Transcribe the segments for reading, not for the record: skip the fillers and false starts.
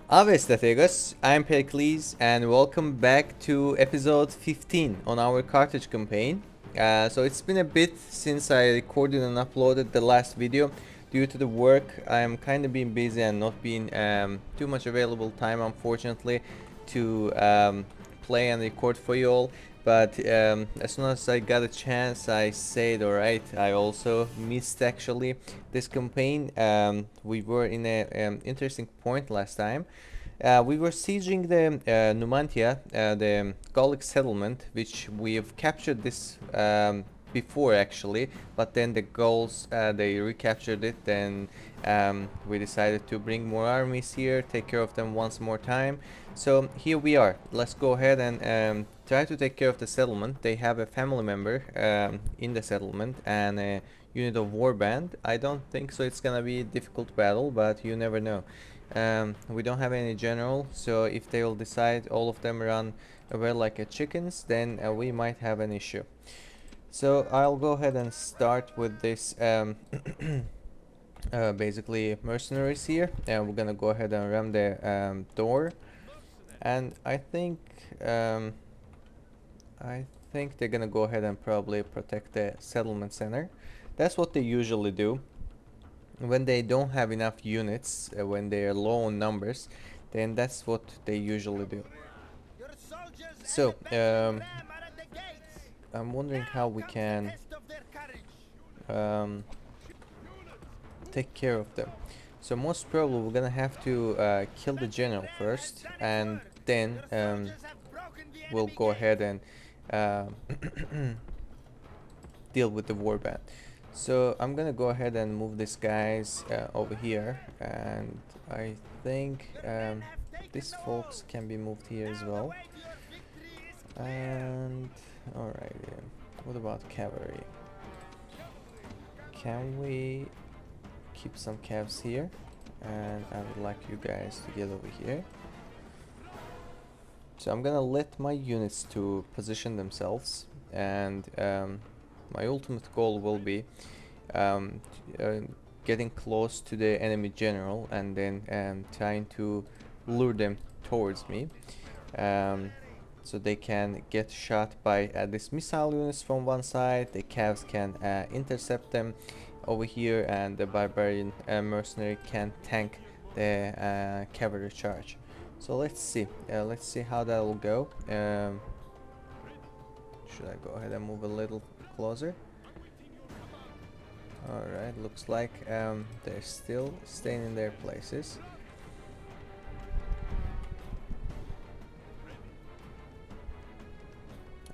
Ave strategos, I'm Pericles and welcome back to episode 15 on our Carthage campaign. So it's been a bit since I recorded and uploaded the last video. Due to the work, I'm kind of been busy and not been too much available time, unfortunately, to play and record for you all. But as soon as I got a chance, I said, alright, I also missed actually this campaign. We were in an interesting point last time. We were sieging the Numantia, the Gallic settlement, which we have captured this before actually, but then the Gauls, they recaptured it, then we decided to bring more armies here, take care of them once more time. So here we are. Let's go ahead and try to take care of the settlement. They have a family member in the settlement and a unit of warband. I don't think so it's gonna be a difficult battle, but you never know. We don't have any general, so if they will decide all of them run away like a chickens, then we might have an issue. So I'll go ahead and start with this basically mercenaries here, and we're gonna go ahead and ram the door. And um, I think they're gonna go ahead and probably protect the settlement center. That's what they usually do when they don't have enough units, when they are low on numbers, then that's what they usually do. So I'm wondering how we can um, take care of them. So most probably we're gonna have to kill the general first, and then we'll go ahead and uh, deal with the warband. So I'm gonna go ahead and move these guys over here, and I think these folks can be moved here as well. And alright, what about cavalry? Can we keep some calves here? And I would like you guys to get over here. So I'm gonna let my units to position themselves, and my ultimate goal will be um, getting close to the enemy general and then trying to lure them towards me, so they can get shot by these missile units from one side. The calves can intercept them over here, and the barbarian mercenary can tank the cavalry charge. So let's see how that will go. Should I go ahead and move a little closer? Alright, looks like they're still staying in their places.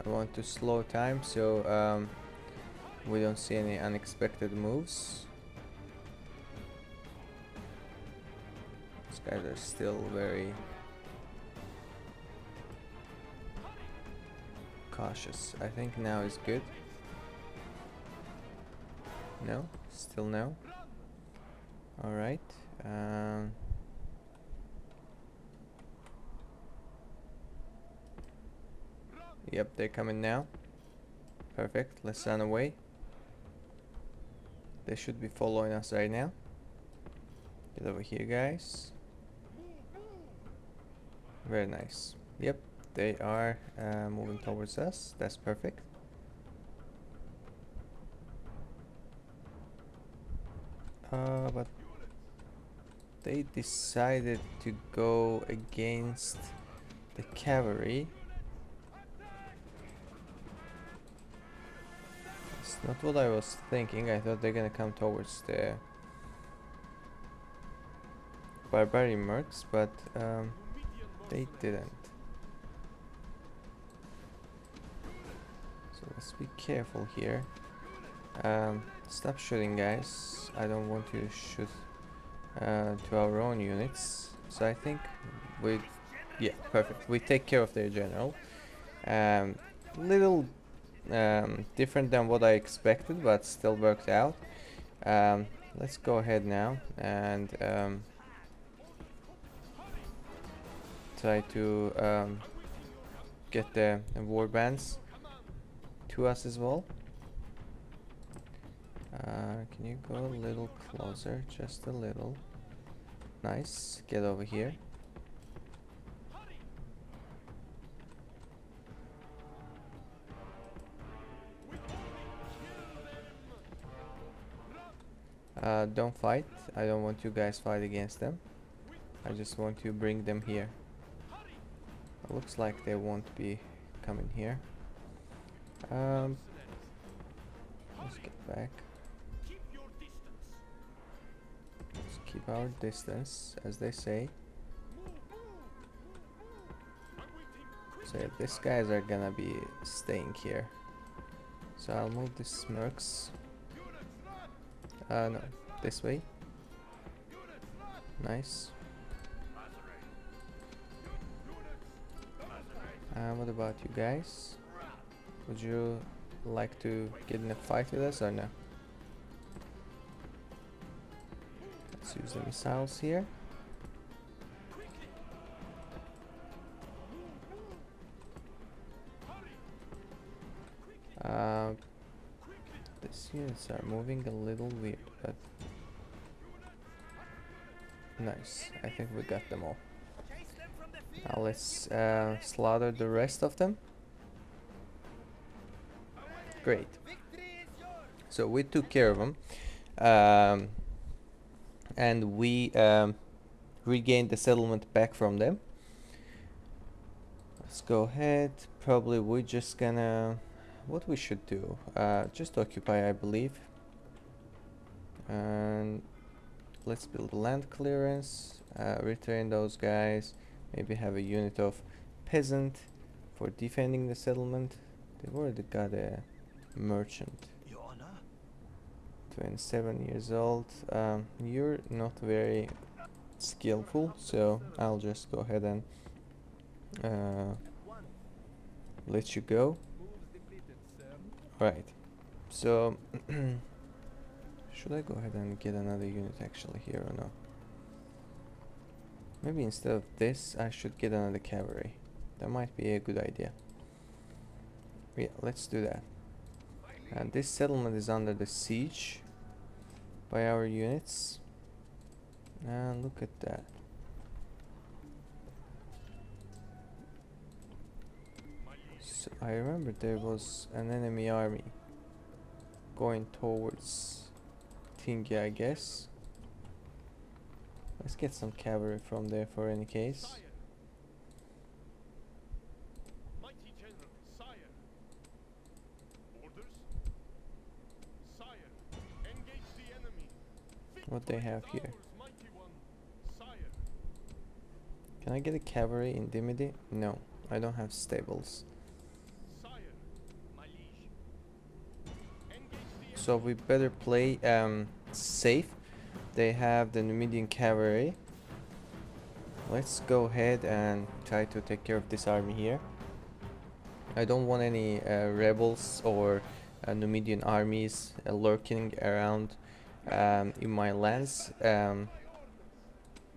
I want to slow time so we don't see any unexpected moves. These guys are still very cautious. I think now is good. No? Still no? Alright. Yep, they're coming now. Perfect. Let's run away. They should be following us right now. Get over here, guys. Very nice. Yep, they are moving towards us. That's perfect. But they decided to go against the cavalry. It's not what I was thinking. I thought they're gonna come towards the barbarian mercs, but they didn't. So let's be careful here. Stop shooting, guys. I don't want you to shoot to our own units. So I think yeah, perfect. We take care of their general. Little different than what I expected, but still worked out. Let's go ahead now and try to get the warbands to us as well. Can you go a little closer? Just a little. Nice. Get over here. Don't fight. I don't want you guys fight against them. I just want to bring them here. It looks like they won't be coming here. Let's get back. Let's keep our distance, as they say. So yeah, these guys are gonna be staying here. So I'll move the smirks. No, this way. Nice. What about you guys? Would you like to get in a fight with us or no? Let's use the missiles here. These units are moving a little weird, but nice. I think we got them all. Now let's slaughter the rest of them. Great. So we took care of them, and we regained the settlement back from them. Let's go ahead. Probably we're just gonna... What we should do? Just occupy, I believe. And let's build land clearance. Retrain those guys. Maybe have a unit of peasant for defending the settlement. They've already got a merchant. 27 years old. You're not very skillful, so I'll just go ahead and let you go. Right. So should I go ahead and get another unit actually here or no? Maybe instead of this I should get another cavalry. That might be a good idea. Yeah, let's do that. And this settlement is under the siege by our units. And look at that. So I remember there was an enemy army going towards Tingy, I guess. Let's get some cavalry from there for any case. What they have here? Can I get a cavalry indemnity? No, I don't have stables. So we better play safe. They have the Numidian cavalry. Let's go ahead and try to take care of this army here. I don't want any rebels or Numidian armies lurking around in my lands. I'm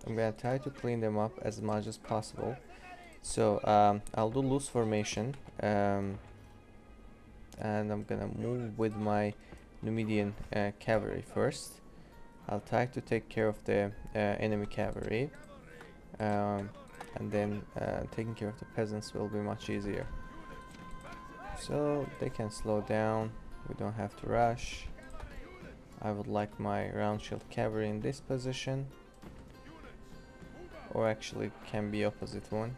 gonna try to clean them up as much as possible. So I'll do loose formation, and I'm gonna move with my Numidian cavalry first. I'll try to take care of the enemy cavalry, and then taking care of the peasants will be much easier. So they can slow down, we don't have to rush. I would like my round shield cavalry in this position, or actually can be opposite one.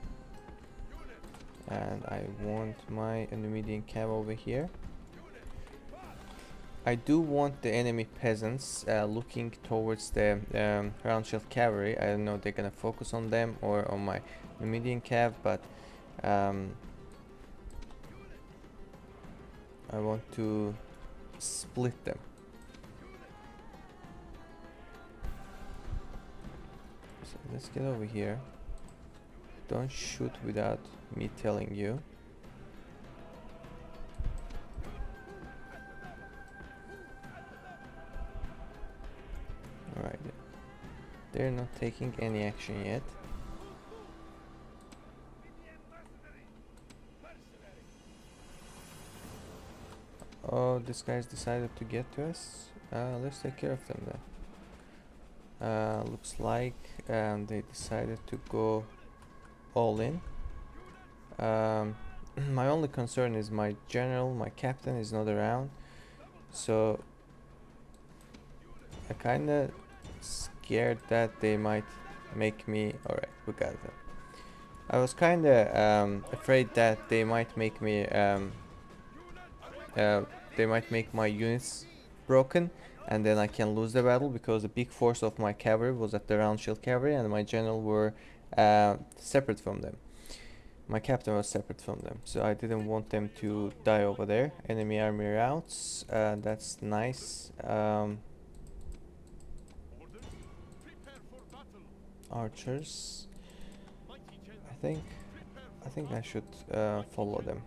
And I want my Numidian cav over here. I do want the enemy peasants looking towards the round shield cavalry. I don't know if they're gonna focus on them or on my Numidian cav, but I want to split them. So let's get over here. Don't shoot without me telling you. Alright, they're not taking any action yet. Oh, this guy's decided to get to us. Let's take care of them then. Looks like they decided to go all in. My only concern is my general, my captain is not around. So I kinda scared that they might make me... Alright, we got them. I was kinda afraid that they might make my units broken, and then I can lose the battle, because the big force of my cavalry was at the round shield cavalry and my general were separate from them. My captain was separate from them, so I didn't want them to die over there. Enemy army routes, that's nice. Archers, I think I should follow them.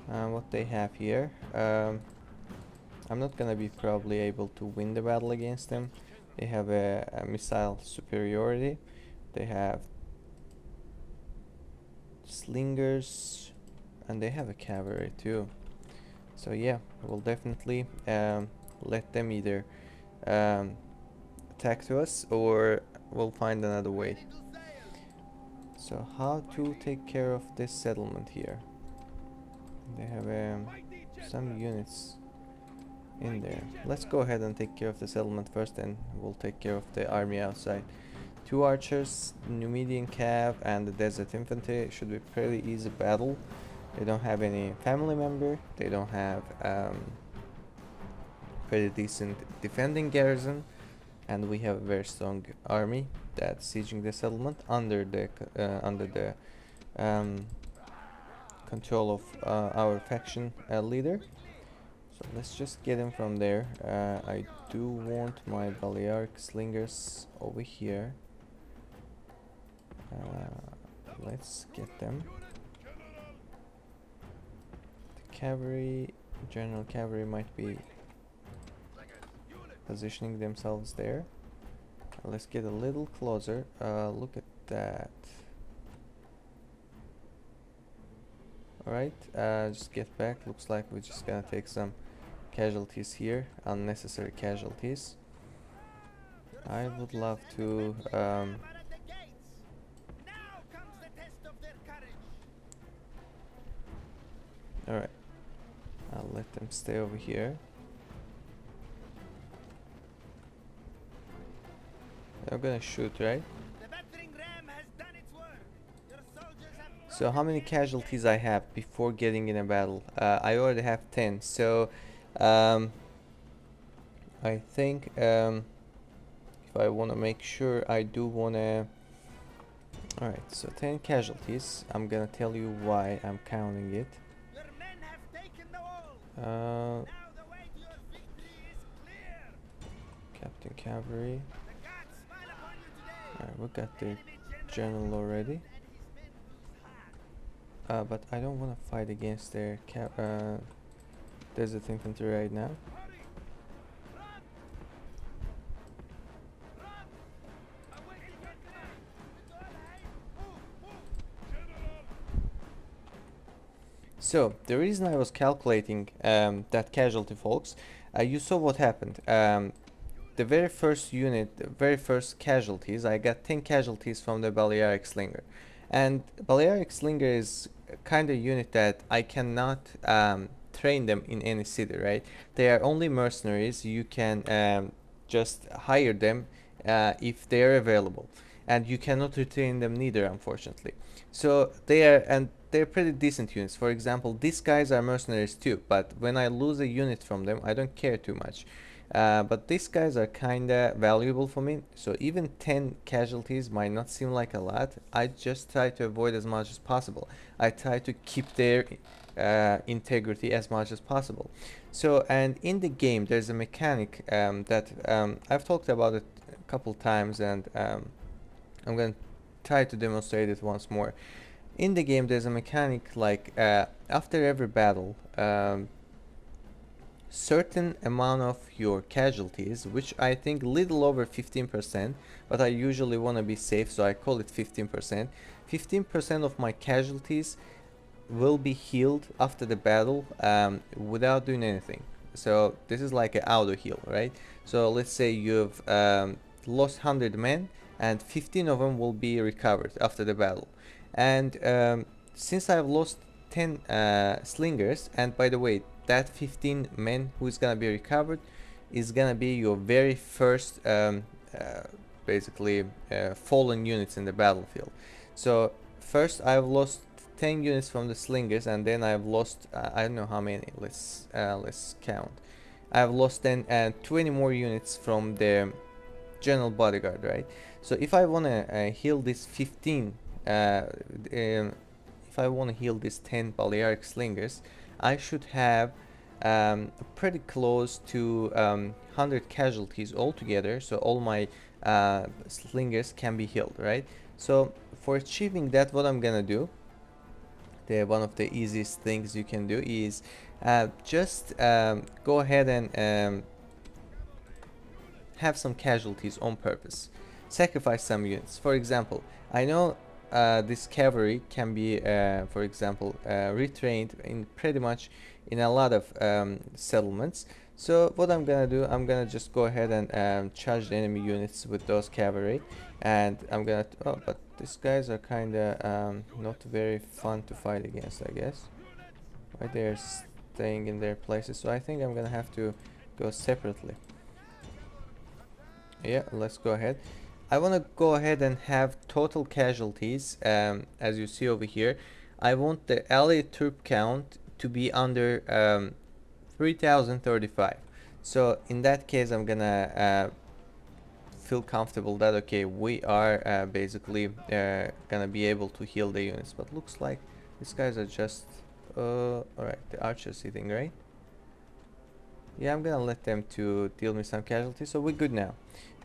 What they have here, I'm not gonna be probably able to win the battle against them. They have a missile superiority. They have slingers, and they have a cavalry too. So yeah, we'll definitely let them either attack to us, or we'll find another way. So how to take care of this settlement here? They have some units in there. Let's go ahead and take care of the settlement first, and we'll take care of the army outside. 2 archers, Numidian cav, and the desert infantry. Should be pretty easy battle. They don't have any family member. They don't have pretty decent defending garrison, and we have a very strong army that's sieging the settlement under the control of our faction leader. So let's just get him from there. I do want my Balearic slingers over here. Let's get them. The cavalry, general cavalry might be positioning themselves there. Let's get a little closer. Look at that. Alright, just get back. Looks like we're just gonna take some casualties here, unnecessary casualties. I would love to alright, I'll let them stay over here. They're gonna shoot, right? So how many casualties I have before getting in a battle? I already have 10. So I think if I want to make sure, I do want to... Alright, so 10 casualties. I'm gonna tell you why I'm counting it. Captain Cavalry. Alright, we got the general already. But I don't want to fight against their desert infantry right now. So the reason I was calculating that casualty, folks, you saw what happened. The very first unit, the very first casualties, I got 10 casualties from the Balearic Slinger. And Balearic Slinger is kind of unit that I cannot train them in any city, right? They are only mercenaries. You can just hire them if they are available, and you cannot retrain them neither, unfortunately. So they're pretty decent units. For example, these guys are mercenaries too, but when I lose a unit from them, I don't care too much. But these guys are kinda valuable for me, so even 10 casualties might not seem like a lot. I just try to avoid as much as possible. I try to keep their integrity as much as possible. So, and in the game there's a mechanic that I've talked about it a couple times, and I'm gonna try to demonstrate it once more. In the game there's a mechanic like after every battle, certain amount of your casualties, which I think little over 15%, but I usually want to be safe, so I call it 15%. 15% of my casualties will be healed after the battle without doing anything. So this is like an auto heal, right? So let's say you've lost 100 men, and 15 of them will be recovered after the battle. And since I've lost 10 slingers, and by the way, that 15 men who is gonna be recovered is gonna be your very first basically fallen units in the battlefield. So first I've lost 10 units from the slingers, and then I've lost I don't know how many. Let's count. I've lost then 20 more units from the general bodyguard, right? So if I want to heal this 15 if I want to heal this 10 Balearic slingers, I should have pretty close to 100 casualties altogether, so all my slingers can be healed, right? So for achieving that, what I'm gonna do, one of the easiest things you can do is just go ahead and have some casualties on purpose. Sacrifice some units. For example, I know this cavalry can be, for example, retrained in pretty much in a lot of settlements. So what I'm gonna do, I'm gonna just go ahead and charge the enemy units with those cavalry, and I'm gonna. Oh, but these guys are kinda not very fun to fight against, I guess. Right, they're staying in their places, so I think I'm gonna have to go separately. Yeah, let's go ahead. I want to go ahead and have total casualties, as you see over here. I want the allied troop count to be under 3035. So in that case, I'm gonna feel comfortable that okay, we are basically gonna be able to heal the units. But looks like these guys are just alright, the archers sitting, right? Yeah, I'm gonna let them to deal me some casualties, so we're good now.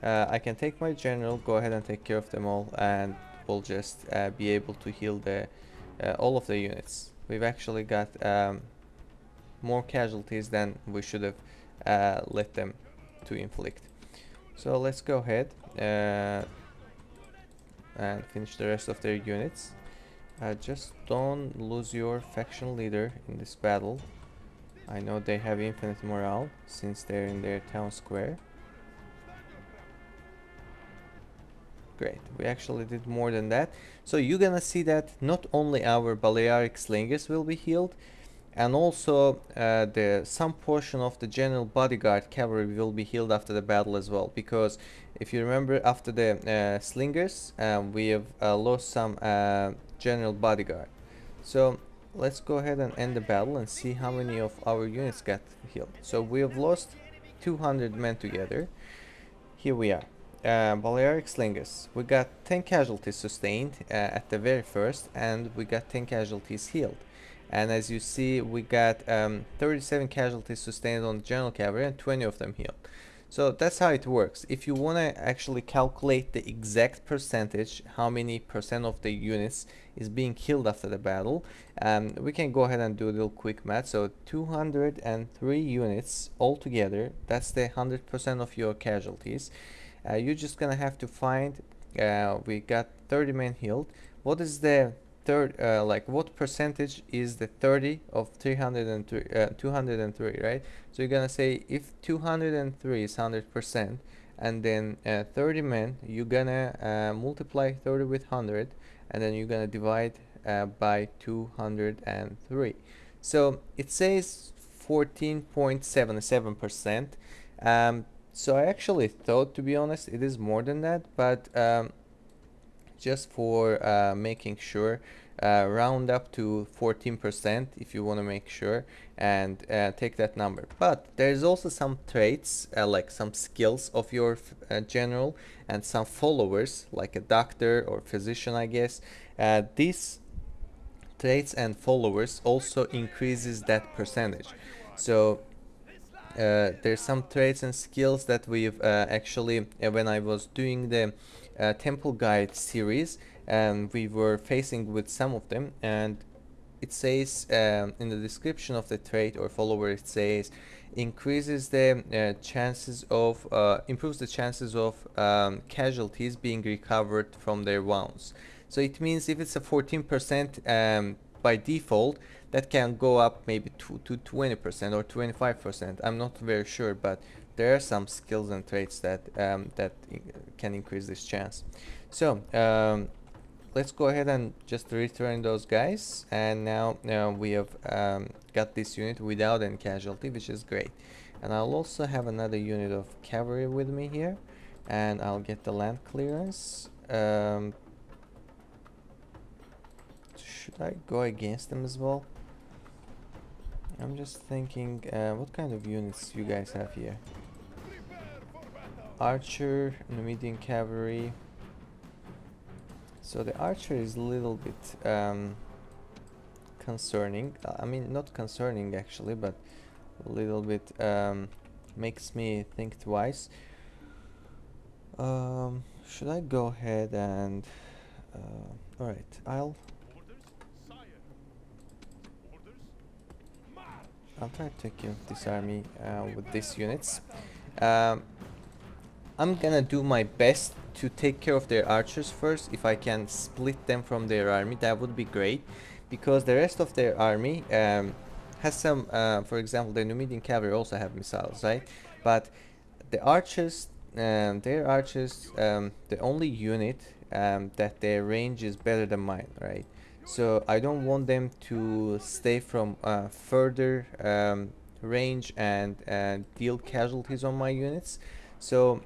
I can take my general, go ahead and take care of them all, and we'll just be able to heal the all of the units. We've actually got more casualties than we should have let them to inflict. So let's go ahead and finish the rest of their units. Just don't lose your faction leader in this battle. I know they have infinite morale since they're in their town square. Great, we actually did more than that. So you're gonna see that not only our Balearic slingers will be healed, and also some portion of the general bodyguard cavalry will be healed after the battle as well. Because if you remember, after the slingers, we have lost some general bodyguard. So let's go ahead and end the battle and see how many of our units got healed. So we have lost 200 men together. Here we are. Balearic slingers. We got 10 casualties sustained at the very first, and we got 10 casualties healed. And as you see, we got 37 casualties sustained on the general cavalry and 20 of them healed. So that's how it works. If you want to actually calculate the exact percentage, how many percent of the units is being killed after the battle, we can go ahead and do a little quick math. So 203 units altogether, that's the 100% of your casualties. You're just gonna have to find, we got 30 men healed. What is the what percentage is the 30 of 303, 203, right? So you're gonna say if 203 is 100%, and then 30 men, you're gonna multiply 30 with 100, and then you're gonna divide by 203. So it says 14.77%. So I actually thought, to be honest, it is more than that, but just for making sure, round up to 14% if you want to make sure, and take that number. But there's also some traits, like some skills of your general, and some followers, like a doctor or physician, I guess. These traits and followers also increases that percentage. So there's some traits and skills that we've actually, when I was doing the temple guide series, we were facing with some of them, and it says in the description of the trait or follower, it says increases the chances of improves the chances of casualties being recovered from their wounds. So it means if it's a 14% by default, that can go up maybe to 20% or 25%. I'm not very sure, but there are some skills and traits that can increase this chance. So let's go ahead and just return those guys, and now we have got this unit without any casualty, which is great. And I'll also have another unit of cavalry with me here, and I'll get the land clearance. Should I go against them as well? I'm just thinking, what kind of units you guys have here? Archer, Numidian cavalry. So the archer is a little bit concerning. I mean, not concerning actually, but a little bit makes me think twice. Should I go ahead and alright, I'll try to take care of this army with these units. um, I'm gonna do my best to take care of their archers first. If I can split them from their army, that would be great, because the rest of their army has some, for example, the Numidian cavalry also have missiles, right? But the archers, their archers, the only unit that their range is better than mine, right? So I don't want them to stay from further range and deal casualties on my units. So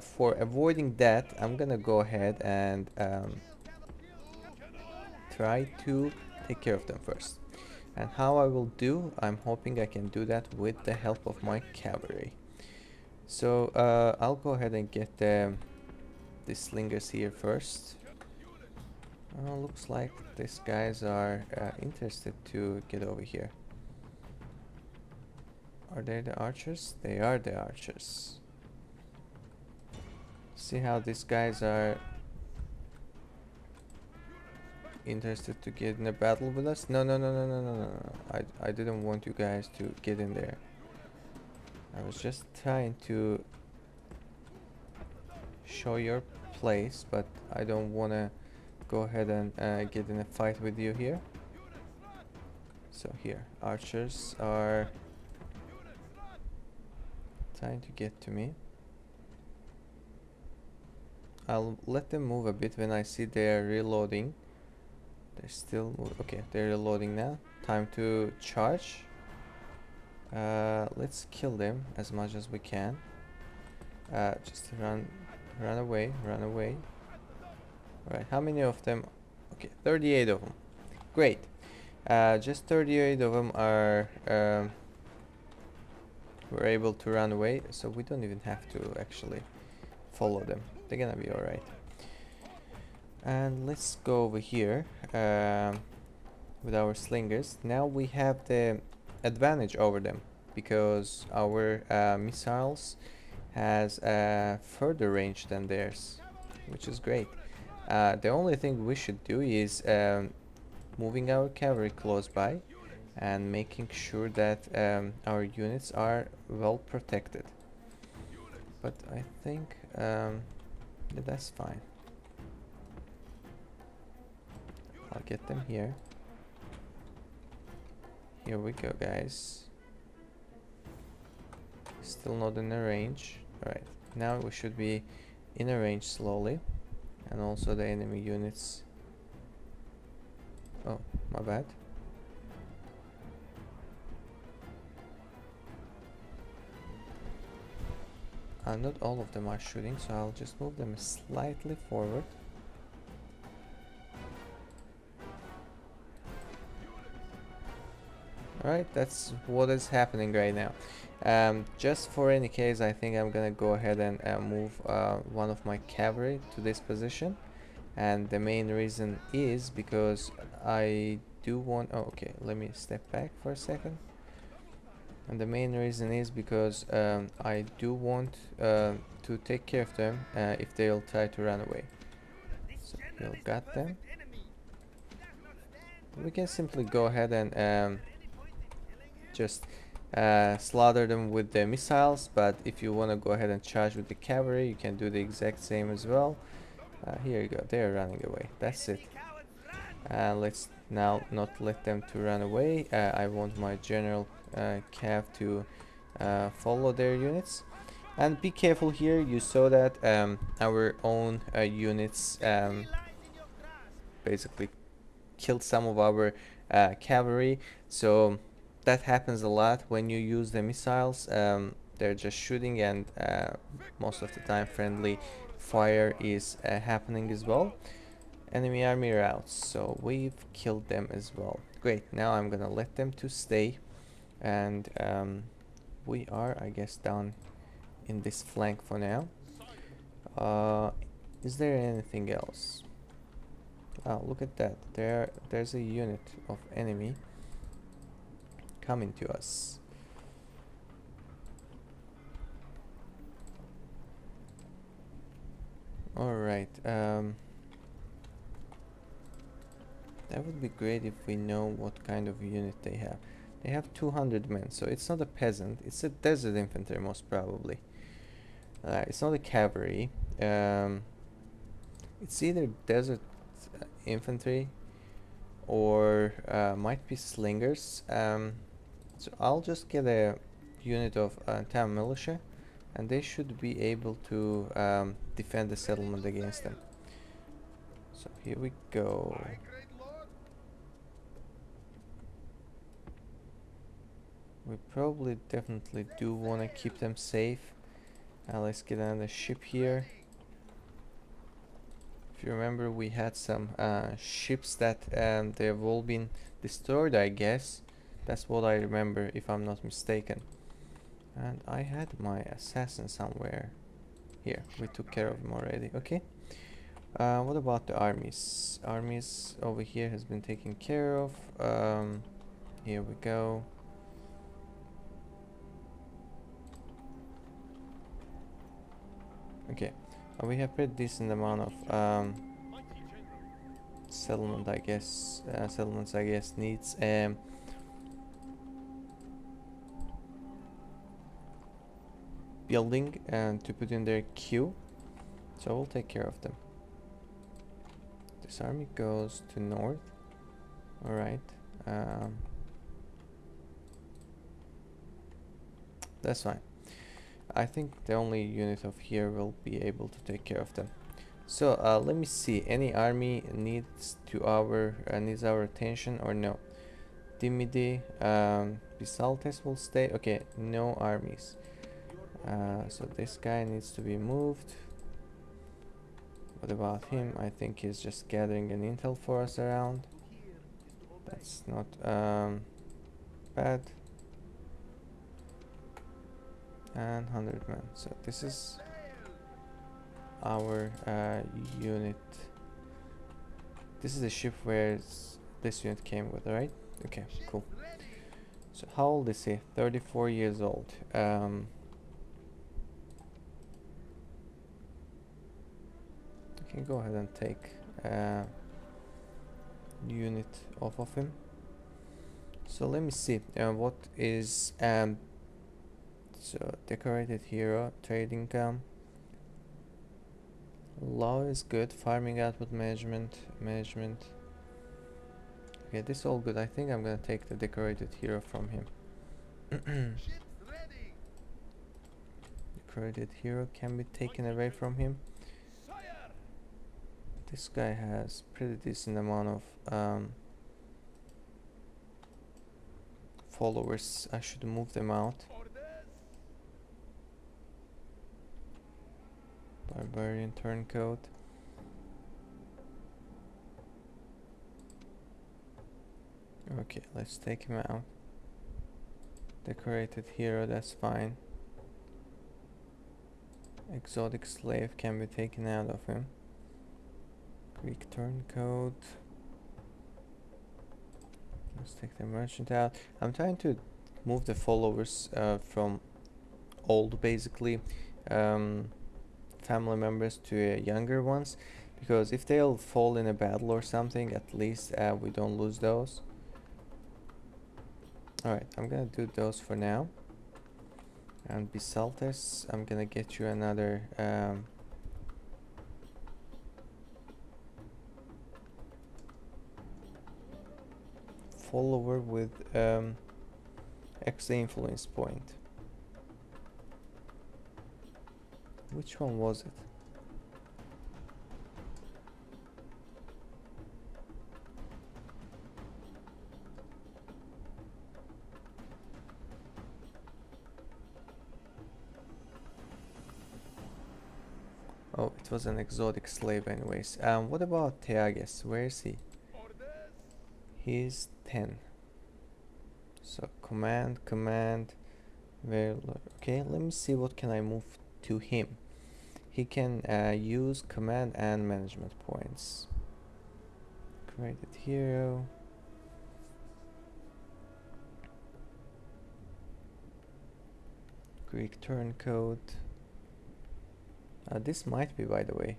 for avoiding that, I'm gonna go ahead and try to take care of them first. And how I will do, I'm hoping I can do that with the help of my cavalry. So I'll go ahead and get the slingers here first. Looks like these guys are interested to get over here. Are they the archers? They are the archers. See how these guys are interested to get in a battle with us? No, no, no, no, no, no, no, no. I didn't want you guys to get in there. I was just trying to show your place, but I don't want to go ahead and get in a fight with you here. So here, archers are trying to get to me. I'll let them move a bit when I see they're reloading. They're still okay, they're reloading now. Time to charge. Let's kill them as much as we can. Just run away, run away. Alright, how many of them? Okay, 38 of them. Great. Just 38 of them are were able to run away, so we don't even have to actually follow them. They're gonna be alright. And let's go over here with our slingers. Now we have the advantage over them because our missiles has a further range than theirs, which is great. The only thing we should do is moving our cavalry close by and making sure that our units are well protected. But I think yeah, that's fine. I'll get them here. Here we go, guys. Still not in the range. Alright, now we should be in a range slowly. And also the enemy units. Oh, my bad. Not all of them are shooting, so I'll just move them slightly forward. Alright, that's what is happening right now. Just for any case, I think I'm gonna go ahead and move one of my cavalry to this position. And the main reason is because I do want... Oh, okay, let me step back for a second. And the main reason is because I do want to take care of them if they'll try to run away. So we'll got them. We can simply go ahead and just slaughter them with the missiles, but if you want to go ahead and charge with the cavalry, you can do the exact same as well. Here you go, they're running away. That's it. Let's now not let them to run away. I want my general cav to follow their units. And be careful here, you saw that our own units basically killed some of our cavalry. So that happens a lot when you use the missiles. they're just shooting, and most of the time friendly fire is happening as well. Enemy army routes, so we've killed them as well. Great, now I'm gonna let them to stay, and we are, I guess, down in this flank for now. Is there anything else? Oh, look at that. There's a unit of enemy coming to us. Alright, that would be great if we know what kind of unit they have. They have 200 men, so it's not a peasant, it's a desert infantry most probably. It's not a cavalry. It's either desert infantry or might be slingers. So I'll just get a unit of town militia, and they should be able to defend the settlement against them. So here we go. We probably definitely do want to keep them safe. Let's get another ship here. If you remember, we had some ships that they have all been destroyed, I guess. That's what I remember, if I'm not mistaken. And I had my assassin somewhere. Here, we took care of him already. Okay. What about the armies? Armies over here has been taken care of. Here we go. Okay. We have pretty decent amount of settlements, I guess, needs building and to put in their queue. So we'll take care of them. This army goes to north. Alright. That's fine. I think the only unit of here will be able to take care of them. So let me see. Any army needs our attention or no? Dimidi, Bisaltes will stay. Okay, no armies. So this guy needs to be moved. What about him? I think he's just gathering an intel for us around. That's not bad. And 100 men. So this is our unit. This is the ship where this unit came with, right? Okay, cool. So how old is he? 34 years old. I can go ahead and take unit off of him. So let me see what is so decorated hero, trade income, law is good, farming output, management. Okay, this is all good. I think I'm gonna take the decorated hero from him. Decorated hero can be taken away from him. This guy has pretty decent amount of followers. I should move them out. Barbarian turncoat. Okay, let's take him out. Decorated hero, that's fine. Exotic slave can be taken out of him. Greek turncoat. Let's take the merchant out. I'm trying to move the followers from old, basically, family members to younger ones, because if they'll fall in a battle or something, at least we don't lose those. Alright, I'm gonna do those for now. And Bisaltes, I'm gonna get you another follower with extra influence point. Which one was it? Oh, it was an exotic slave anyways. What about Theages? Where is he? He's 10. So command, okay, let me see what can I move to him. He can use command and management points. Created hero. Greek turncoat. This might be, by the way.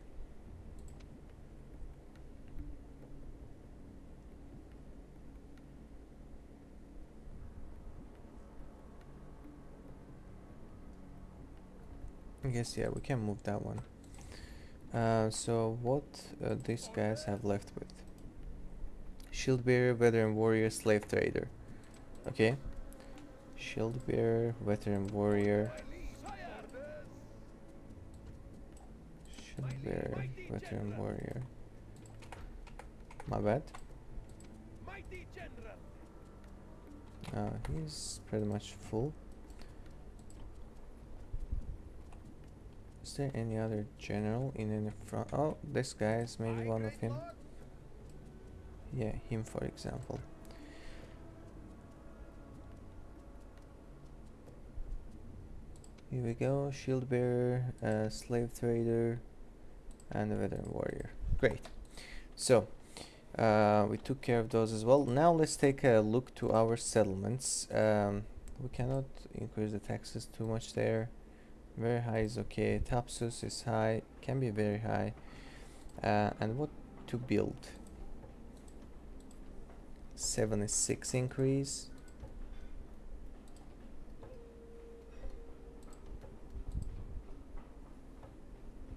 I guess, yeah, we can move that one. So what these guys have left with? Shield bearer, veteran warrior, slave trader. Okay. Shield bearer, veteran warrior. Shield bearer, veteran warrior. My bad. He's pretty much full. Is there any other general in any front? Oh, this guy is maybe one of him. Yeah, him for example. Here we go, shield bearer, slave trader, and a veteran warrior. Great. So, we took care of those as well. Now let's take a look to our settlements. We cannot increase the taxes too much there. Very high is okay. Tapsus is high, can be very high. And what to build? 76 increase.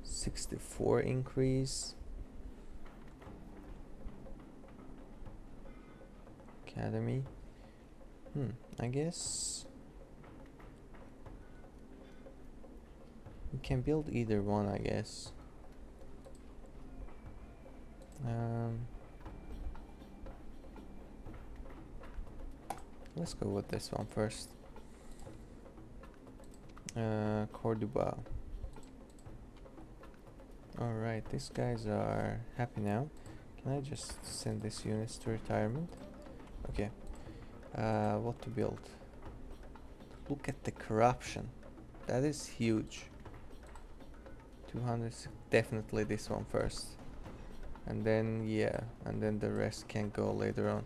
$64 increase. Academy. I guess we can build either one, I guess. Let's go with this one first. Cordoba. Alright, these guys are happy now. Can I just send these units to retirement? Okay. What to build? Look at the corruption. That is huge. 200, definitely this one first. And then, yeah, and then the rest can go later on.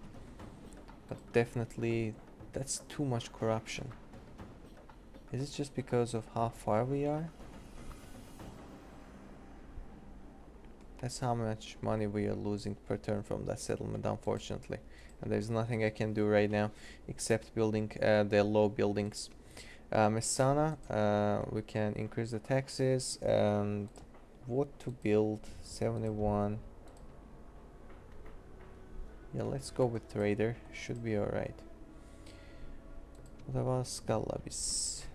But definitely, that's too much corruption. Is it just because of how far we are? That's how much money we are losing per turn from that settlement, unfortunately. And there's nothing I can do right now except building the low buildings. Messana, we can increase the taxes. And what to build? 71. Yeah, let's go with trader. Should be alright. What about Scalabis?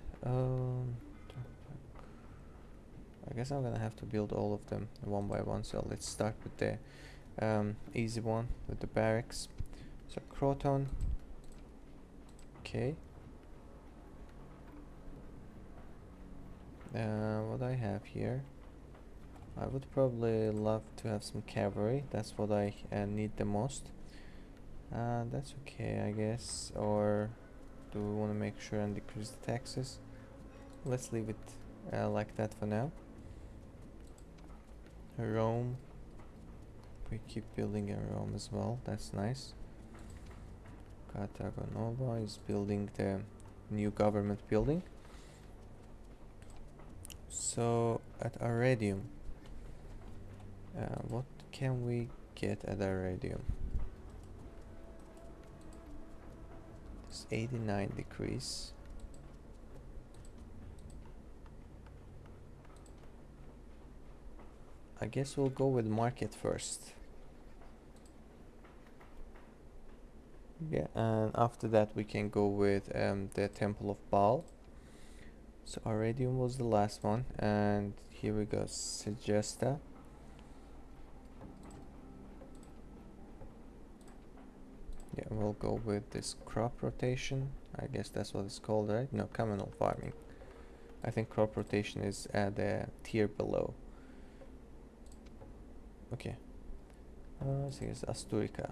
I guess I'm gonna have to build all of them one by one, so let's start with the easy one, with the barracks. So Croton. Okay. What I have here, I would probably love to have some cavalry. That's what I need the most. That's okay, I guess. Or do we want to make sure and decrease the taxes? Let's leave it like that for now. Rome. We keep building in Rome as well. That's nice. Carthage Nova is building the new government building. So at Arredium, what can we get at Arredium? It's 89 decrease. I guess we'll go with market first. Yeah, and after that we can go with the Temple of Baal. So Arredium was the last one, and here we go, Segesta. Yeah, we'll go with this crop rotation. I guess that's what it's called, right? No, communal farming. I think crop rotation is at the tier below. Okay. So here's Asturica.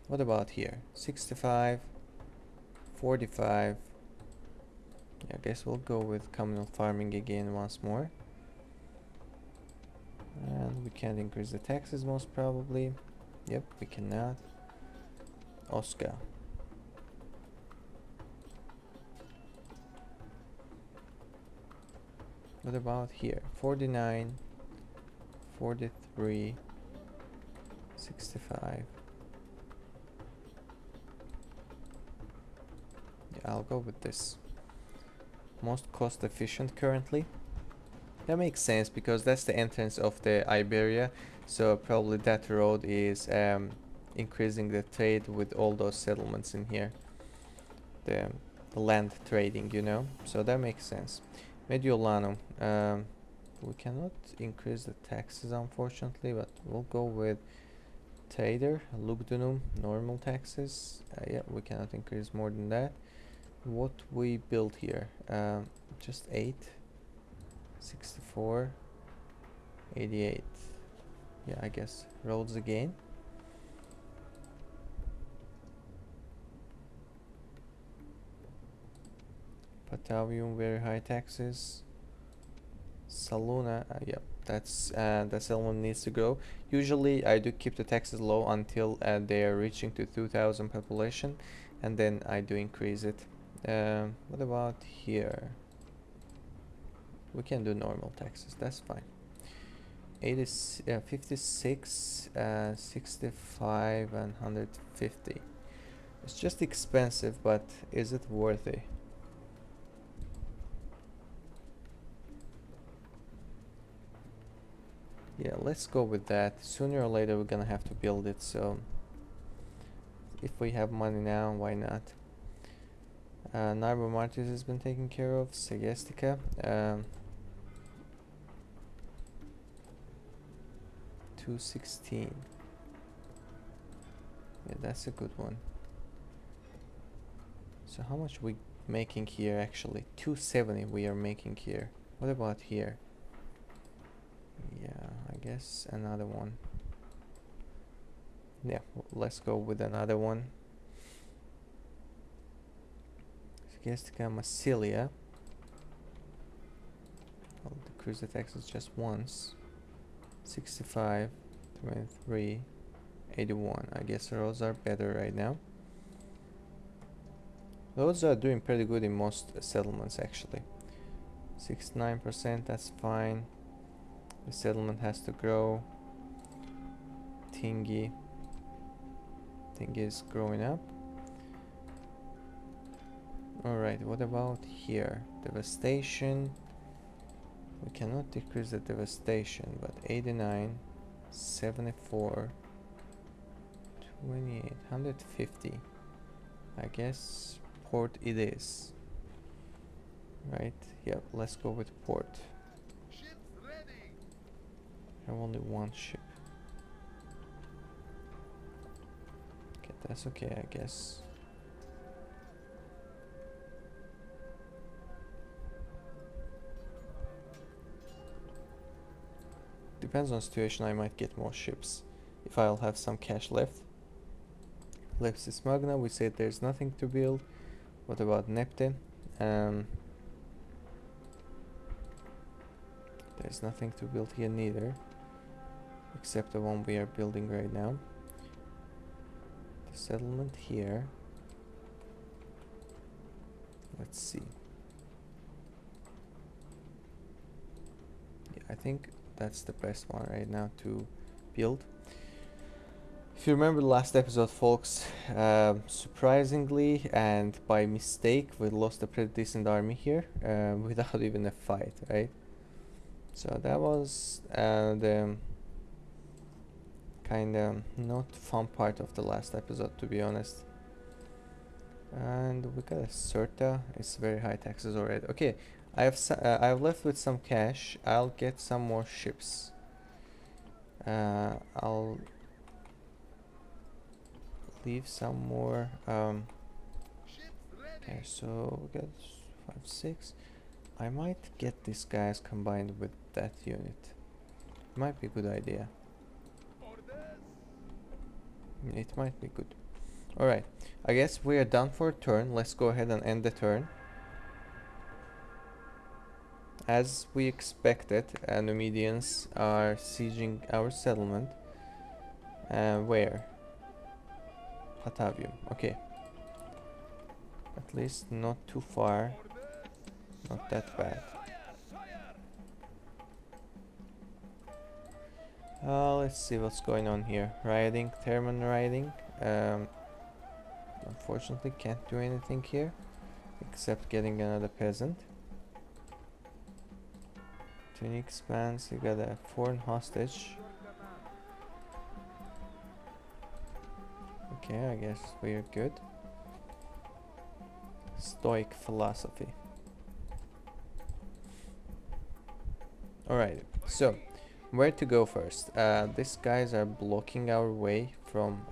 What about here? 65, 45. Yeah, I guess we'll go with communal farming again once more. And we can't increase the taxes most probably. Yep, we cannot. Oscar. What about here? 49, 43, 65. Yeah, I'll go with this. Most cost efficient currently. That makes sense because that's the entrance of the Iberia, so probably that road is increasing the trade with all those settlements in here, the land trading, you know, so that makes sense. Mediolanum, we cannot increase the taxes unfortunately, but we'll go with trader. Lugdunum, normal taxes, yeah, we cannot increase more than that. What we built here, just 8, 64, 88. Yeah, I guess roads again. Patavium, very high taxes. Saluna, yeah, that settlement needs to grow. Usually I do keep the taxes low until they are reaching to 2000 population, and then I do increase it. What about here? We can do normal taxes, that's fine. 80, 56, 65 and 150. It's just expensive, but is it worthy? Yeah, let's go with that. Sooner or later we're gonna have to build it, so if we have money now, why not? Narbo Martis has been taken care of. Segestica. 216. Yeah, that's a good one. So how much we making here actually? 270 we are making here. What about here? Yeah, I guess another one. Yeah, let's go with another one. Segestica Massilia. I'll decrease the taxes just once. 65, 23, 81. I guess roads are better right now. Roads are doing pretty good in most settlements actually. 69%, that's fine. The settlement has to grow. Tingy is growing up. Alright, what about here? Devastation. We cannot decrease the devastation, but 89, 74, 28, 150. I guess port it is. Right, yep, let's go with port. I have only one ship. Okay, that's okay, I guess. Depends on the situation, I might get more ships if I'll have some cash left. Lepsis Magna, we said there's nothing to build. What about Neptune? There's nothing to build here neither, except the one we are building right now. The settlement here. Let's see. Yeah, I think that's the best one right now to build. If you remember the last episode, folks, surprisingly and by mistake, we lost a pretty decent army here without even a fight, right? So that was the kind of not fun part of the last episode, to be honest. And we got a Certa. It's very high taxes already. Okay, I've left with some cash. I'll get some more ships. I'll leave some more. Okay, so we got 5, 6. I might get these guys combined with that unit. Might be a good idea. It might be good. Alright, I guess we are done for a turn. Let's go ahead and end the turn. As we expected, Numidians are sieging our settlement. Where? Batavium. Okay. At least not too far. Not that bad. Let's see what's going on here. Rioting, Therman rioting. Unfortunately, can't do anything here except getting another peasant. Tunic spans. You got a foreign hostage. Okay, I guess we're good. Stoic philosophy. Alright, so where to go first? These guys are blocking our way from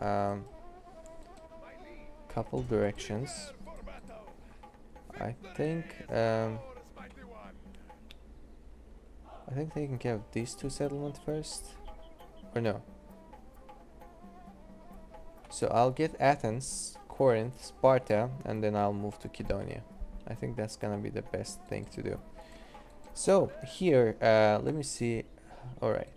couple directions. I think taking care of these two settlements first, or no? So I'll get Athens, Corinth, Sparta, and then I'll move to Kydonia. I think that's gonna be the best thing to do. So here, let me see. Alright,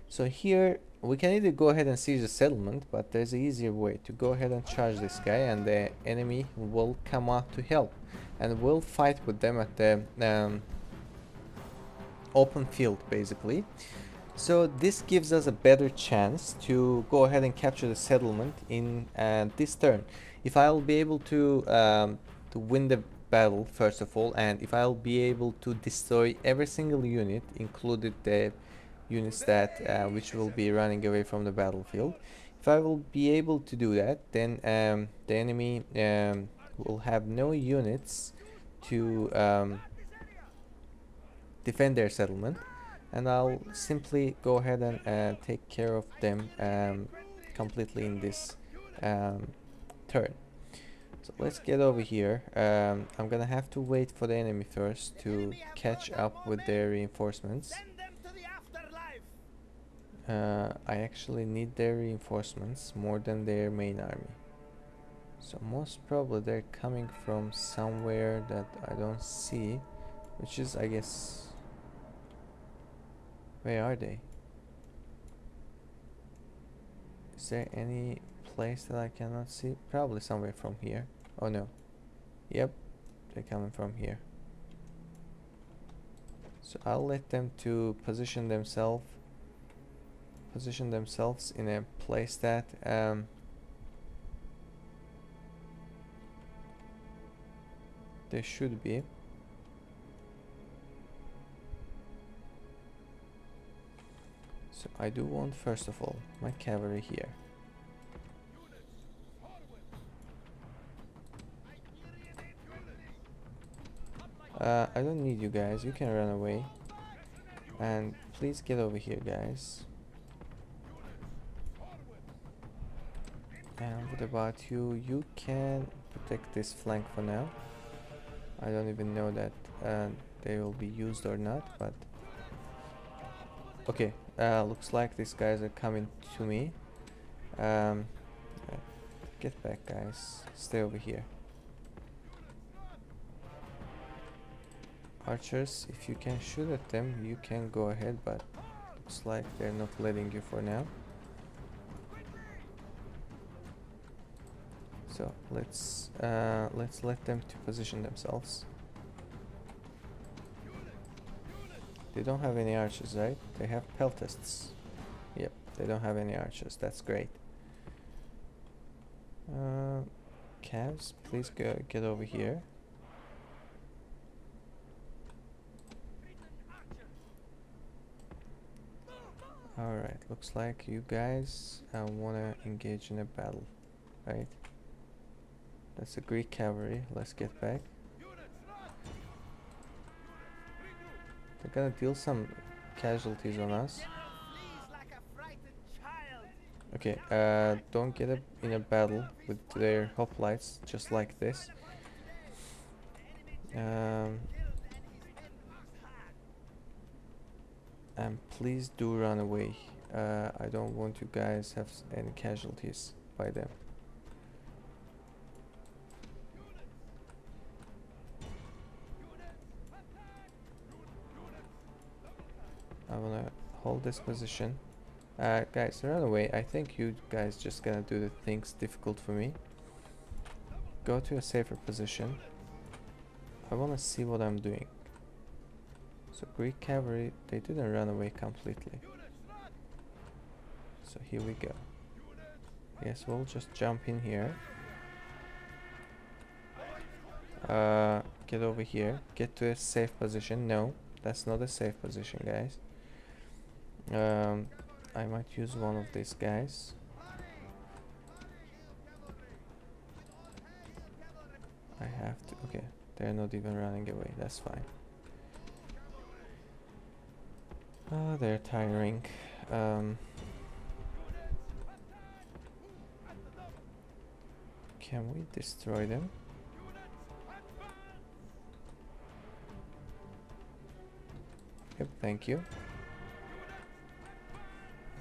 so here we can either go ahead and siege the settlement, but there's an easier way to go ahead and charge this guy, and the enemy will come out to help, and we'll fight with them at the open field, basically. So this gives us a better chance to go ahead and capture the settlement in this turn. If I'll be able to win the battle first of all, and if I'll be able to destroy every single unit, included the units that which will be running away from the battlefield. If I will be able to do that, then the enemy will have no units to defend their settlement, and I'll simply go ahead and take care of them completely in this turn. So let's get over here. I'm gonna have to wait for the enemy first to catch up with their reinforcements. I actually need their reinforcements more than their main army. So most probably they're coming from somewhere that I don't see, which is, I guess, where are they? Is there any place that I cannot see? Probably somewhere from here. Oh no. Yep, they're coming from here. So I'll let them to position themselves in a place that they should be. So I do want, first of all, my cavalry here. I don't need you guys, you can run away. And please get over here, guys. And what about you? You can protect this flank for now. I don't even know that they will be used or not, but okay. Looks like these guys are coming to me. Get back, guys. Stay over here. Archers, if you can shoot at them, you can go ahead, but looks like they're not letting you for now. So let's let them to position themselves. They don't have any archers, right? They have peltasts. Yep, they don't have any archers. That's great. Calves, please get over here. Alright, looks like you guys wanna engage in a battle, right? That's a Greek cavalry. Let's get back. They're gonna deal some casualties on us. Okay, don't get in a battle with their hoplites just like this. And please do run away. I don't want you guys have any casualties by them. I wanna hold this position. Guys, run away. I think you guys just gonna do the things difficult for me. Go to a safer position. I wanna see what I'm doing. So Greek cavalry, they didn't run away completely. So here we go. Yes, we'll just jump in here. Get over here. Get to a safe position. No, that's not a safe position, guys. I might use one of these guys. I have to. Okay, they're not even running away. That's fine. Oh, they're tiring. Can we destroy them? Yep, thank you.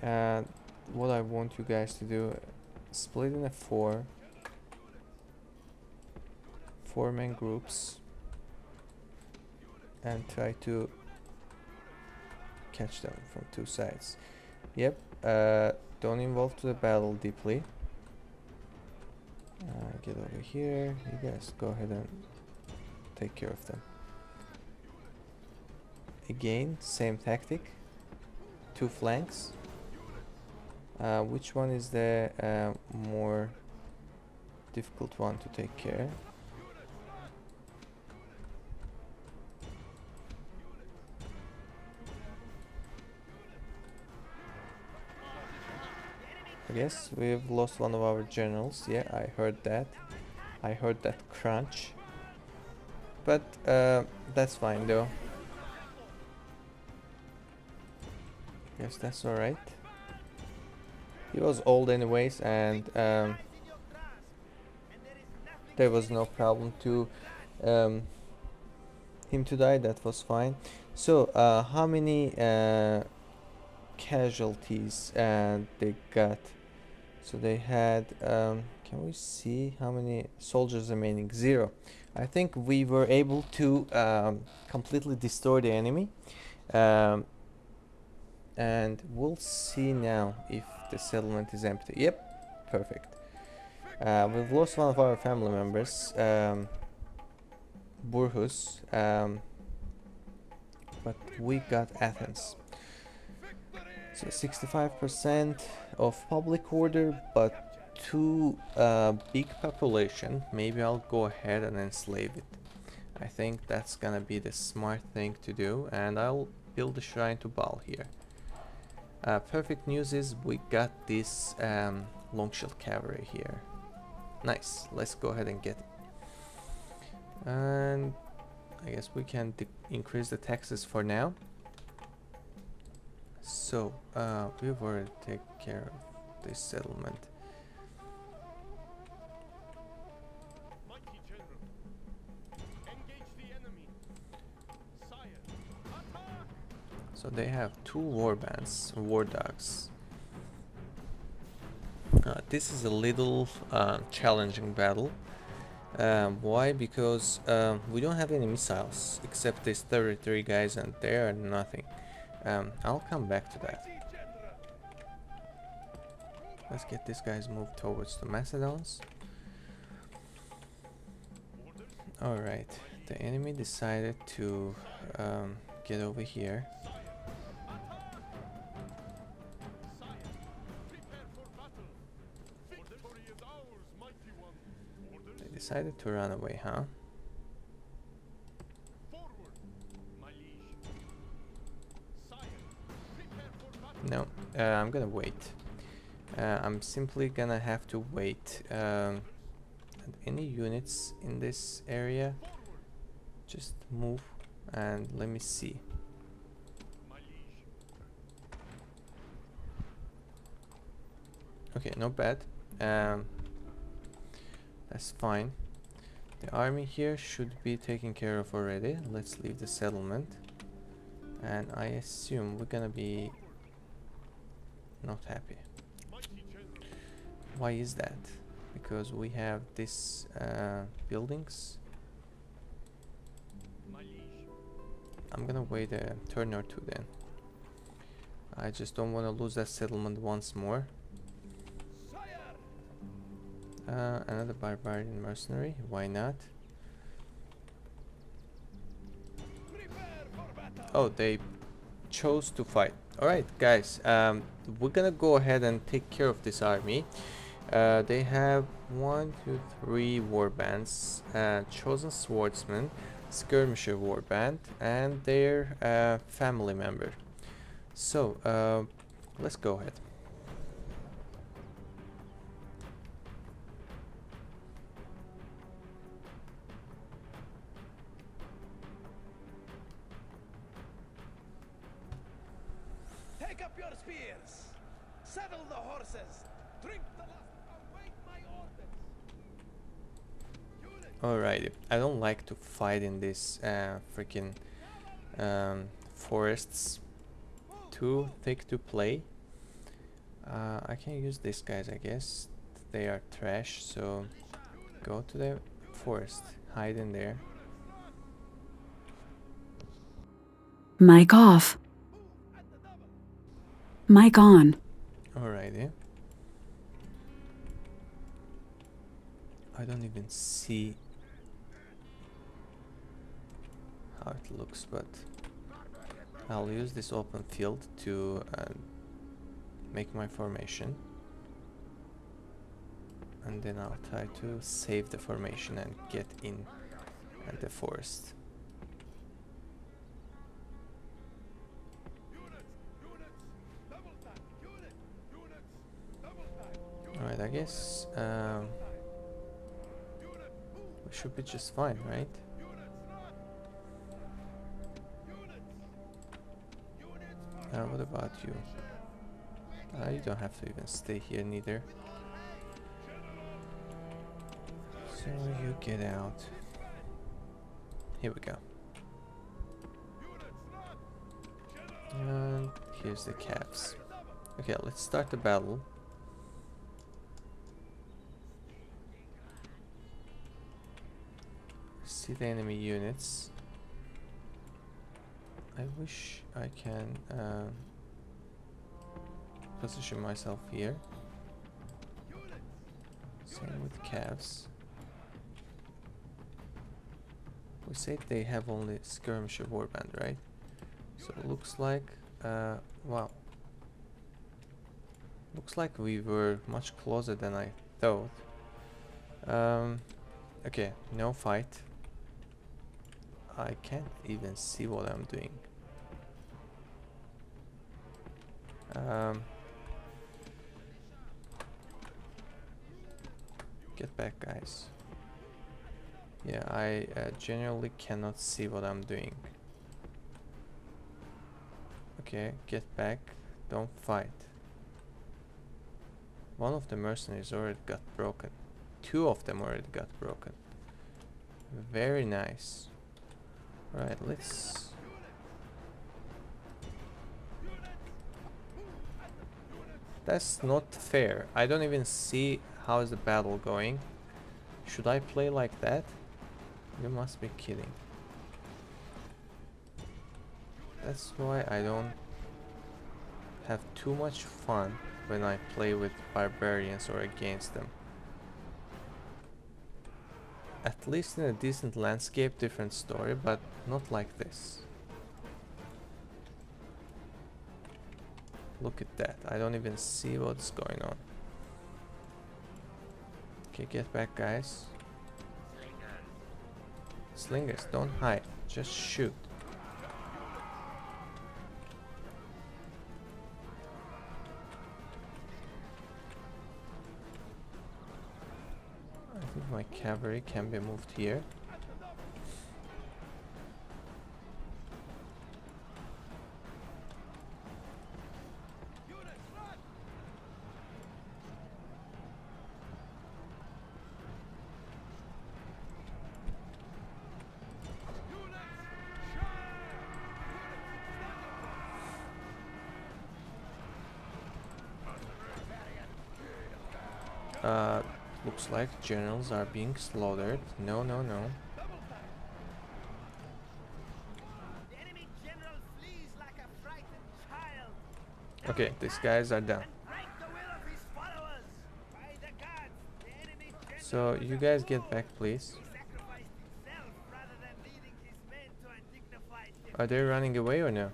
And what I want you guys to do, split in a four-man groups and try to catch them from two sides. Yep, don't involve to the battle deeply. Get over here. You guys go ahead and take care of them. Again, same tactic. Two flanks. Which one is the more difficult one to take care? I guess we've lost one of our generals. Yeah, I heard that. I heard that crunch. But that's fine though. Yes, that's alright. He was old anyways, and there was no problem to him to die. That was fine. So how many casualties they got? So they had can we see how many soldiers remaining? 0. I think we were able to completely destroy the enemy, and we'll see now if the settlement is empty. Yep, perfect. We've lost one of our family members, Burhus, but we got Athens. So 65% of public order, but too big population. Maybe I'll go ahead and enslave it. I think that's gonna be the smart thing to do, and I'll build a shrine to Baal here. Perfect news is we got this long shield cavalry here. Nice. Let's go ahead and get it. And I guess we can increase the taxes for now. So we've already taken care of this settlement. So they have 2 war bands, war dogs. This is a little challenging battle. Why? Because we don't have any missiles except these 33 guys, and they are nothing. I'll come back to that. Let's get these guys moved towards the Macedons. Alright, the enemy decided to get over here. They decided to run away, huh? No, I'm gonna wait. I'm simply gonna have to wait. And any units in this area, just move and let me see. Okay, not bad. That's fine. The army here should be taken care of already. Let's leave the settlement. And I assume we're gonna be not happy. Why is that? Because we have this buildings. I'm gonna wait a turn or two then. I just don't want to lose that settlement once more. Another barbarian mercenary, why not? Oh, they chose to fight. Alright guys, we're gonna go ahead and take care of this army. They have 1, 2, 3 warbands, chosen swordsman, skirmisher warband, and their family member. So let's go ahead. Take up your spears. Saddle the horses. Drink the last. Await my orders. Alrighty, I don't like to fight in these freaking forests. Too thick to play. I can use these guys, I guess. They are trash, so go to the forest, hide in there. Mic off. Mic on. Alrighty. I don't even see how it looks, but I'll use this open field to make my formation, and then I'll try to save the formation and get in the forest. Alright, I guess we should be just fine, right? What about you? You don't have to even stay here neither. So you get out. Here we go. And here's the calves. Okay, let's start the battle. See the enemy units. I wish I can position myself here. Same with calves. We said they have only skirmisher warband, right? So it looks like wow. Looks like we were much closer than I thought. Okay, no fight. I can't even see what I'm doing. Get back, guys. Yeah, I genuinely cannot see what I'm doing. Okay, get back. Don't fight. One of the mercenaries already got broken. Two of them already got broken. Very nice. Alright, let's... That's not fair. I don't even see how is the battle going. Should I play like that? You must be kidding. That's why I don't have too much fun when I play with barbarians or against them. At least in a decent landscape, different story, but not like this. Look at that. I don't even see what's going on. Okay, get back, guys. Slingers, don't hide. Just shoot. I think my cavalry can be moved here. Looks like generals are being slaughtered. No, no, no. The enemy general flees like a frightened child. Okay, these guys are done. And break the will of his followers. By the gods, the enemy general So was you a guys get fool. back, please. He sacrificed himself rather than leading his men to a dignified Are they running away or no?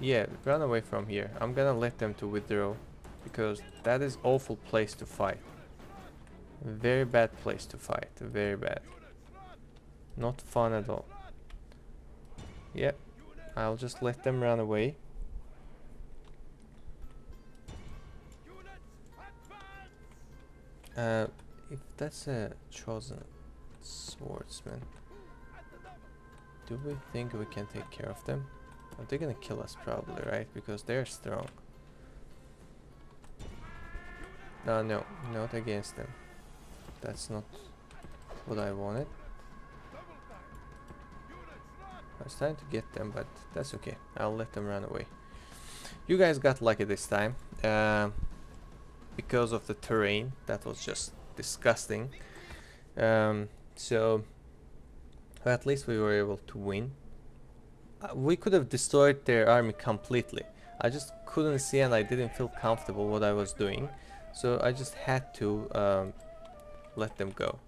Yeah, run away from here. I'm gonna let them to withdraw, because that is awful place to fight. Very bad place to fight. Very bad. Not fun at all. Yep. I'll just let them run away. If that's a chosen swordsman, do we think we can take care of them? Oh, they're gonna kill us probably, right? Because they're strong. No, no, not against them. That's not what I wanted. I was trying to get them, but that's okay. I'll let them run away. You guys got lucky this time. Because of the terrain. That was just disgusting. So at least we were able to win. We could have destroyed their army completely. I just couldn't see and I didn't feel comfortable what I was doing. So I just had to let them go.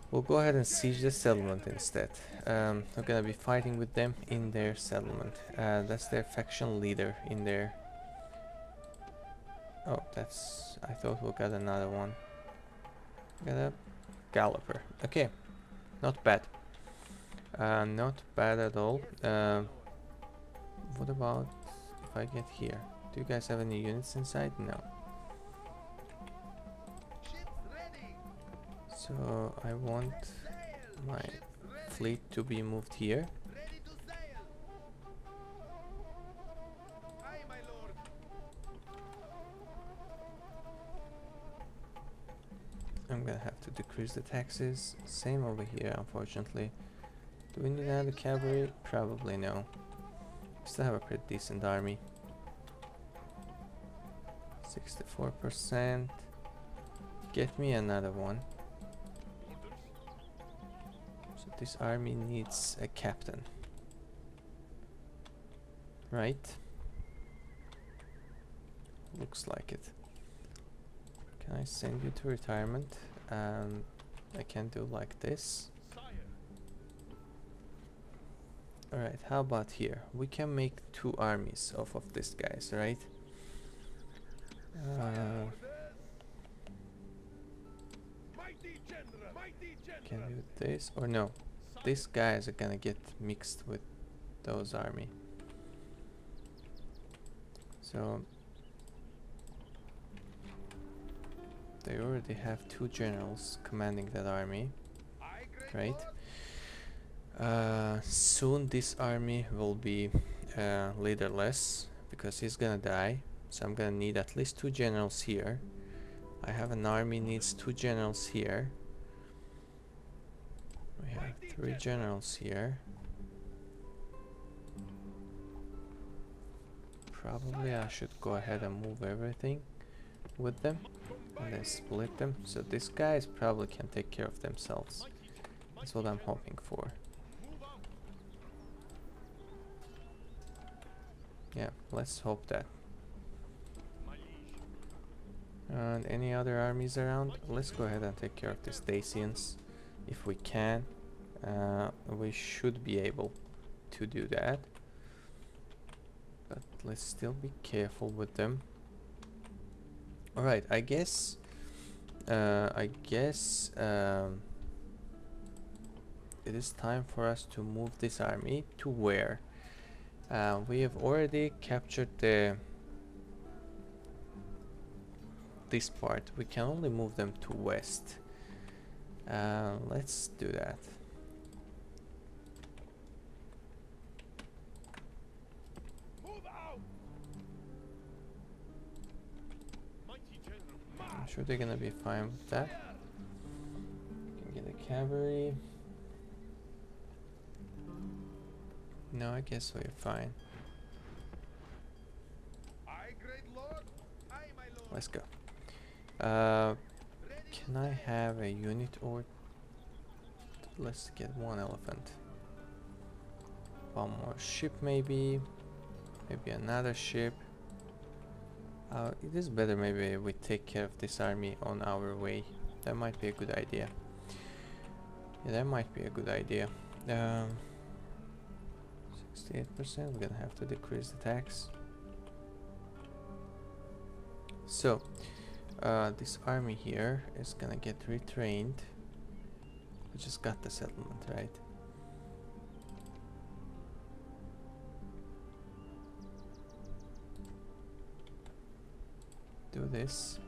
We'll go ahead and siege the settlement instead. I'm gonna be fighting with them in their settlement. That's their faction leader in there. Oh, that's... I thought we got another one. Got a galloper. Okay, not bad. Not bad at all. What about if I get here? Do you guys have any units inside? No. So I want my fleet to be moved here. I'm gonna have to decrease the taxes. Same over here, unfortunately. Do we need another cavalry? Probably no. Still have a pretty decent army. 64%. Get me another one. So this army needs a captain. Right? Looks like it. Can I send you to retirement? I can do like this. Alright, how about here? We can make 2 armies off of these guys, right? Can do this or no? These guys are gonna get mixed with those army. So they already have 2 generals commanding that army, right? Soon this army will be leaderless because he's gonna die. So I'm gonna need at least 2 generals here. I have an army needs 2 generals here. We have 3 generals here. Probably I should go ahead and move everything with them and then split them. So these guys probably can take care of themselves. That's what I'm hoping for. Yeah, let's hope that. And any other armies around? Let's go ahead and take care of the Dacians if we can. We should be able to do that, but let's still be careful with them. Alright, I guess it is time for us to move this army to where? We have already captured this part. We can only move them to west. Let's do that. I'm sure they're gonna be fine with that. Can get a cavalry. No, I guess we're fine. Let's go. Uh, can I have a unit or let's get one elephant. One more ship maybe. Maybe another ship. It is better maybe we take care of this army on our way. That might be a good idea. Yeah, that might be a good idea. 68%, we're gonna have to decrease the tax. So, this army here is gonna get retrained. We just got the settlement, right? Do this.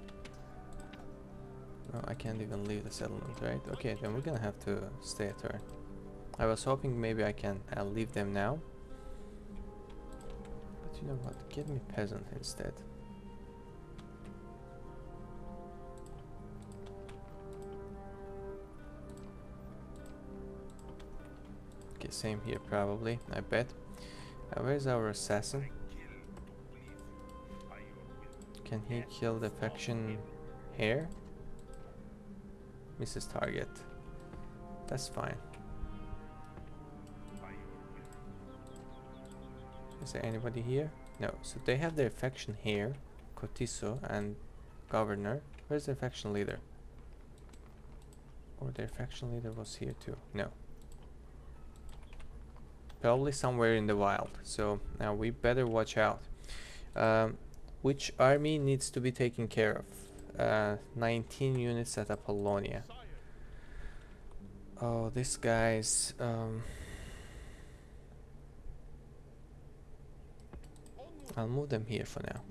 No, I can't even leave the settlement, right? Okay, then we're gonna have to stay a turn. I was hoping maybe I can leave them now. But you know what? Get me peasant instead. Okay, same here probably, I bet. Where's our assassin? Can he kill the faction heir? Misses target. That's fine. Is there anybody here? No. So they have their faction here, Cotiso and Governor. Where's their faction leader? Or their faction leader was here too? No. Probably somewhere in the wild. So now we better watch out. Which army needs to be taken care of? 19 units at Apollonia. Oh, this guy's I'll move them here for now.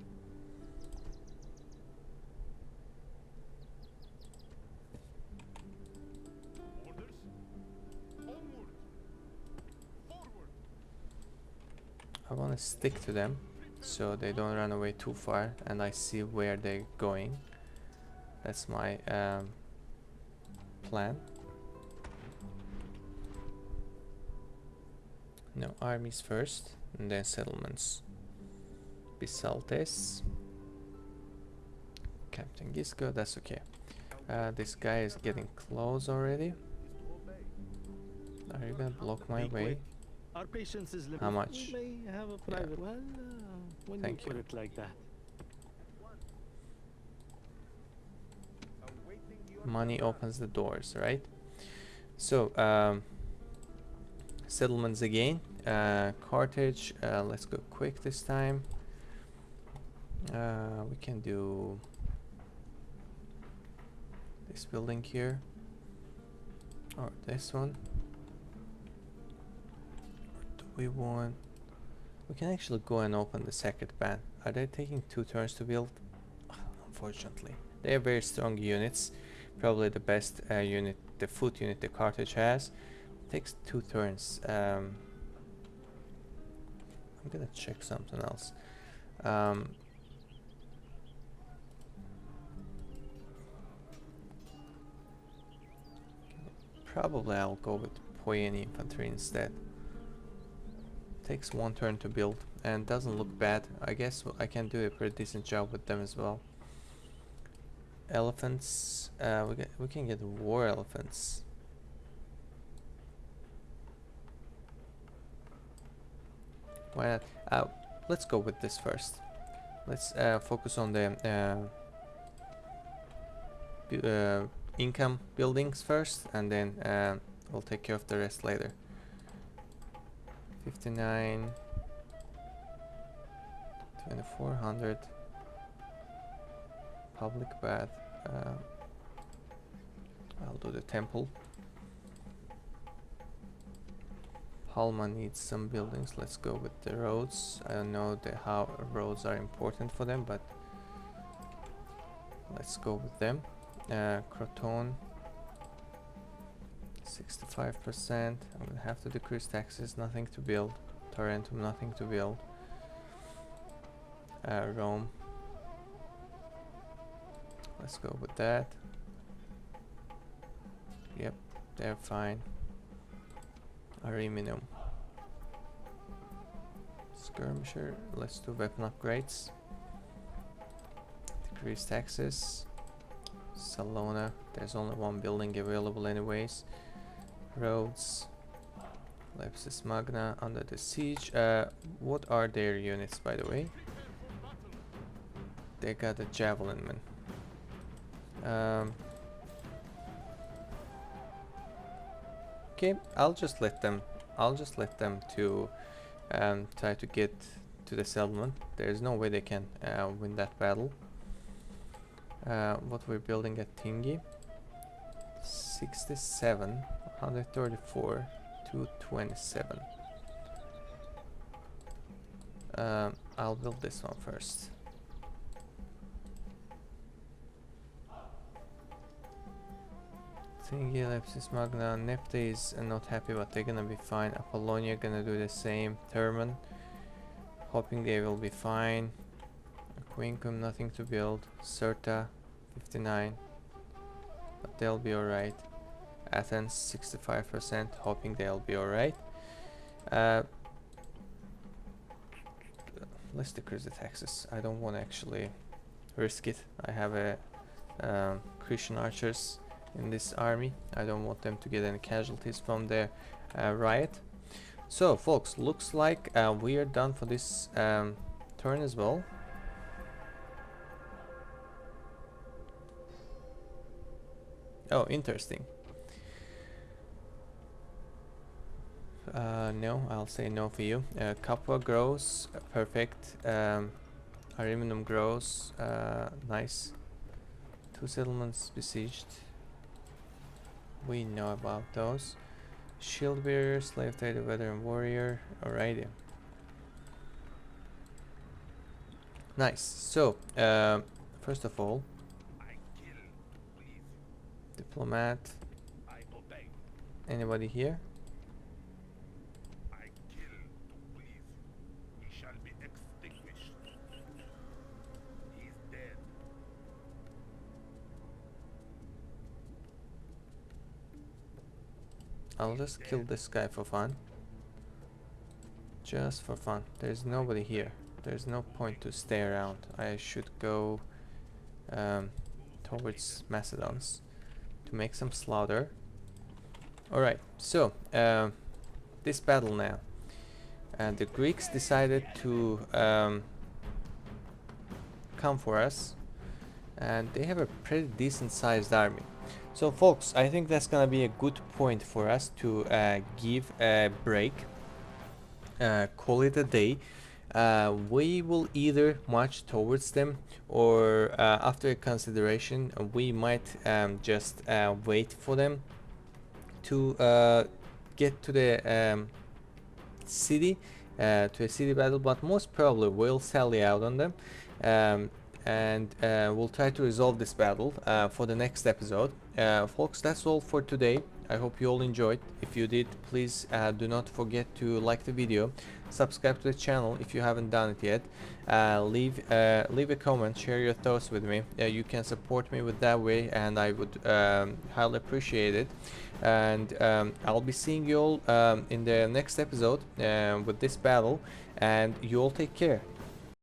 I want to stick to them so they don't run away too far and I see where they're going. That's my plan. No, armies first and then settlements. Bisaltes. Captain Gisco, that's okay. This guy is getting close already. Are you gonna block my way? Our patience is limited. How much? We may have a private. Well, when Thank you put you. it like that. Money opens the doors, right? So, settlements again. Carthage, let's go quick this time. We can do this building here or this one. Or do we want? We can actually go and open the second band. Are they taking 2 turns to build? Unfortunately, they are very strong units. Probably the best unit, the foot unit the Carthage has. Takes 2 turns. I'm gonna check something else. Probably I'll go with Poyeni infantry instead. Takes 1 turn to build and doesn't look bad. I guess I can do a pretty decent job with them as well. Elephants, we can get war elephants. Why not? Let's go with this first. Let's focus on the income buildings first, and then we'll take care of the rest later. 59, 2400. Public bath. I'll do the temple. Palma needs some buildings. Let's go with the roads. I don't know how roads are important for them, but let's go with them. Croton, 65%. I'm gonna have to decrease taxes. Nothing to build. Tarentum, nothing to build. Rome. Let's go with that. Yep, they're fine. Ariminum. Skirmisher. Let's do weapon upgrades. Decrease taxes. Salona. There's only one building available anyways. Roads. Lepsis Magna under the siege. What are their units, by the way? They got a javelin man. Okay, I'll just let them to try to get to the settlement. There's no way they can win that battle. What we're building at Tingi? 67, 134, 227. I'll build this one first. Tingi, Lepsis Magna, Nepte is not happy, but they're gonna be fine. Apollonia gonna do the same. Thurman, hoping they will be fine. Quincum, nothing to build. Cirta, 59, but they'll be alright. Athens, 65%, hoping they'll be alright. Let's decrease the taxes. I don't want to actually risk it. I have a Christian archers in this army. I don't want them to get any casualties from the riot. So folks, looks like we are done for this turn as well. Oh, interesting. No, I'll say no for you. Capua grows, perfect. Ariminum grows, nice. 2 settlements besieged. We know about those. Shield bearer, slave trader, veteran warrior. Alrighty. Nice. So, first of all, diplomat. Anybody here? I'll just kill this guy for fun. Just for fun. There's nobody here. There's no point to stay around. I should go towards Macedons to make some slaughter. Alright, so this battle now. The Greeks decided to come for us, and they have a pretty decent sized army. So folks, I think that's gonna be a good point for us to give a break, call it a day. We will either march towards them, or after consideration we might just wait for them to get to the city, to a city battle, but most probably we'll sally out on them, and we'll try to resolve this battle for the next episode. Folks, that's all for today. I hope you all enjoyed. If you did, please do not forget to like the video, subscribe to the channel if you haven't done it yet, leave a comment, share your thoughts with me. You can support me with that way, and I would highly appreciate it. And I'll be seeing you all in the next episode with this battle, and you all take care.